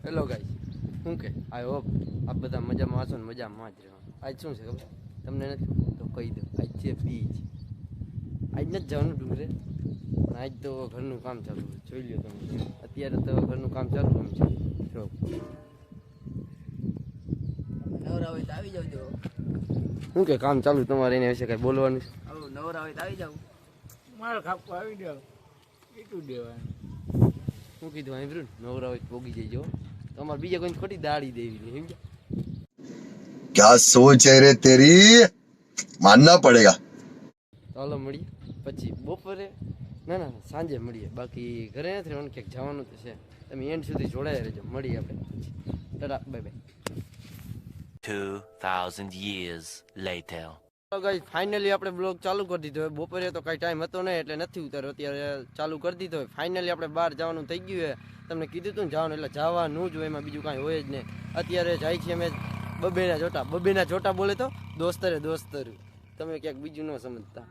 Hello guys, શું કે I hope આપ બધા મજામાં હશો ને મજામાં જ રહેવાનું. આજ શું છે ખબર તમને નથી તો કહી દઉં. આજ છે બીજ. આજ નથી જવાનું ડુંગરે, પણ આજ તો ઘરનું કામ ચાલુ છે. જોઈ લ્યો તમે, અત્યારે તો ઘરનું કામ ચાલુ છે. જો નવરા હોય તો આવી જાવજો. શું કે કામ ચાલુ તમારે એના વિશે કઈ બોલવાનું છે? નવરા હોય તો આવી જાવ. મારે ખાપકો આવી જાવ એટલું દેવાનું. શું કીધું સાંભળ્યું ને? નવરા હોય તો પોગી જઈજો. તમારે બીજા કોઈને ખોટી દાડી દેવી નહીં, સમજ્યા? क्या सोच है रे तेरी, मानना पड़ेगा. ચાલો મળીએ પછી બપોરે. ના સાંજે મળીએ. બાકી ઘરે નથી રહેવાનું, ક્યાંક જવાનું તો છે. તમે એન્ડ સુધી જોડાયા રહેજો. મળીએ આપણે પછી. Tata, bye bye. 2000 years later. Guys, finally આપણે બ્લોગ ચાલુ કરી દીધો હોય. બપોરે તો કઈ ટાઈમ હતો નહીં એટલે નથી ઉતાર્યો. અત્યારે ચાલુ કરી દીધો હોય. ફાઇનલી આપણે બહાર જવાનું થઈ ગયું છે. તમને કીધું હતું ને જવાનું, એટલે જવાનું જ હોય. એમાં બીજું કાંઈ હોય જ નહીં. અત્યારે જાય છે અમે બબેના જોટા બોલે તો દોસ્તરું. તમે ક્યાંક બીજું ન સમજતા.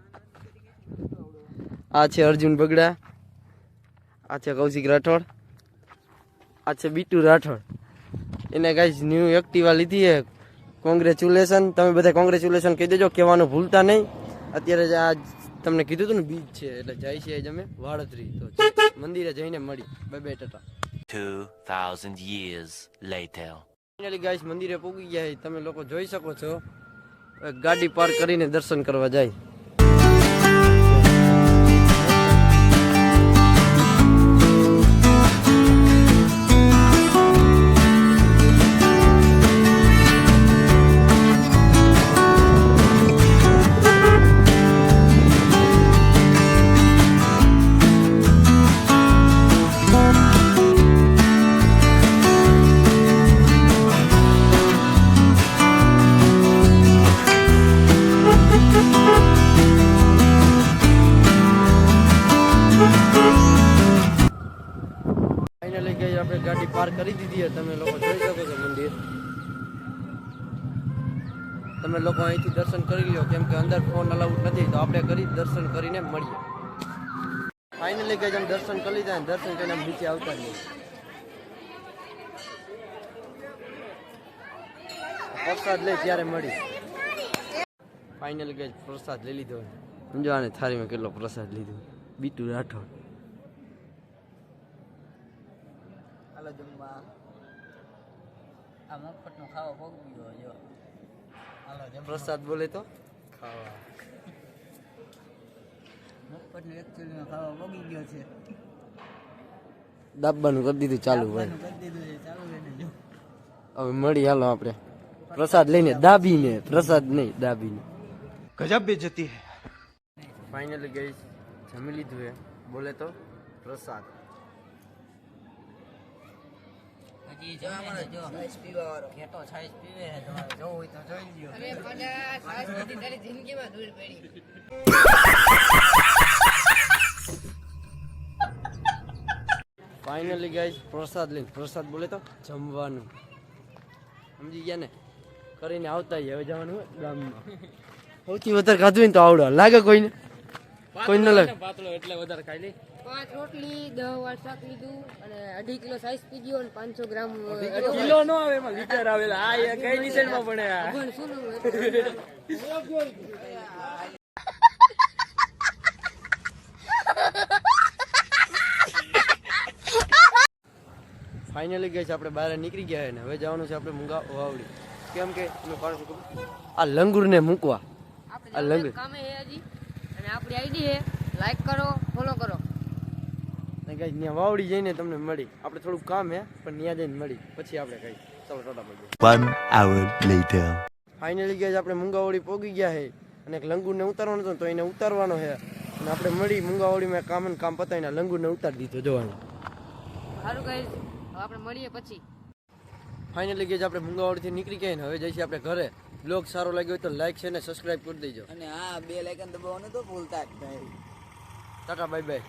આ છે અર્જુન બગડા, આ છે કૌશિક રાઠોડ, આ છે બીટુ રાઠોડ. એને ગાઈસ ન્યૂ એક્ટિવા લીધી છે. કોંગ્રેચ્યુલેશન. તમે બધા કોંગ્રેચ્યુલેશન કહી દેજો, કહેવાનું ભૂલતા નહીં. અત્યારે આ તમને કીધું હતું ને બીજ છે એટલે જાય છે અમે વાળતરી. તો મંદિરે જઈને મળી. Bye bye, Tata. 2000 years later. Finally guys મંદિરે પહોંચી ગયા. તમે લોકો જોઈ શકો છો, ગાડી પાર્ક કરીને દર્શન કરવા જાય. ફાઇનલી ગઈ આપણે ગાડી પાર્ક કરી દીધી છે. તમે લોકો જોઈ શકો છો મંદિર. તમે લોકો અહીંથી દર્શન કરી લો, કેમ કે અંદર ફોન અલાઉડ નથી. તો આપણે દર્શન કરીને મળીએ. ફાઇનલી ગઈ અમે દર્શન કરી લીધા. દર્શન કરીને નીચે આવતા રહીએ. પ્રસાદ લઈ ત્યારે મળી. ફાઇનલી ગઈ પ્રસાદ લઈ લીધો. સમજો આને થાળીમાં કેટલો પ્રસાદ લીધો. બીટુ રાઠોડ. હાલો જમવા. આ મફતનો ખાવો ભોગવી ગયો જો. હાલો જમવા. પ્રસાદ બોલે તો ખાવા. મફતનો એકચ્યુઅલીમાં ખાવો ભોગી ગયો છે. દાબવાનું કરી દીધું ચાલુ ભાઈ. કરી દીધું છે, ચાલુ એને જો. હવે મળી. હાલો આપણે પ્રસાદ લઈને દાબીને. પ્રસાદ નહીં, દાબીને. ગજબ બેજતી હે. ફાઇનલી ગઈ જમી લીધું એ બોલે તો પ્રસાદ. હજી જમવા મળે જો. છાશ પીવા વાળો ઘેટો છાશ પીવે છે. તમારે જોવું હોય તો જોઈ લ્યો. અરે પડા છાશ પીધી તારી જિંદગીમાં દૂર પડી. ફાઇનલી ગઈ પ્રસાદ લઈને. પ્રસાદ બોલે તો જમવાનું. સમજી ગયા ને? કરીને આવતા હવે જવાનું હોય ગામમાં. સૌથી વધારે ખાધું હોય ને તો આવડે લાગે કોઈને? કોઈ ન લાગે. પાતળો એટલે વધારે ખાઈ લે. 5 રોટલી 10 વાર શાક લીધું અને 2.5 કિલો સાઈઝ પીધો અને 500 ગ્રામ કિલો નો આવે એમાં લીટર આવે. આ એ કઈ ડિસાઈડમાં પડે આ. પણ શું ફાઇનલી ગઈ છે આપણે બહાર નીકળી ગયા ને હવે જવાનું છે આપણે મૂંગા વાવડી. કેમ કે તમે પાડો છો આ લંગુરને મૂકવા. આ લંગુર કામે હે હજી અને આપણી આઈડી હે. લાઈક કરો, ફોલો કરો. કઈ ત્યાં વાવડી જઈને તમને મળી. આપણે થોડુંક કામ હે પણ ત્યાં જઈને મળી પછી આપણે કઈ. ચાલો Tata by. 1 hour later. Finally ગઈ આપણે મૂંગાવાડી પહોંચી ગયા છે અને એક લંગુરને ઉતારવાનો હતો તો એને ઉતારવાનો છે. અને આપણે મળી મૂંગાવાડીમાં કામ પતાવીને લંગુરને ઉતારી દીધો. જોવાનું સારું ગાઈસ, હવે આપણે મળીએ પછી. ફાઇનલી ગઈ આપણે મૂંગાવાડીથી નીકળી ગયા ને હવે જઈશું આપણે ઘરે. બ્લોગ સારો લાગ્યો હોય તો લાઈક છે ને સબસ્ક્રાઈબ કરી દેજો. અને આ બે લાઇકન દબાવવાનું તો ભૂલતા જ નહીં. Tata bye bye.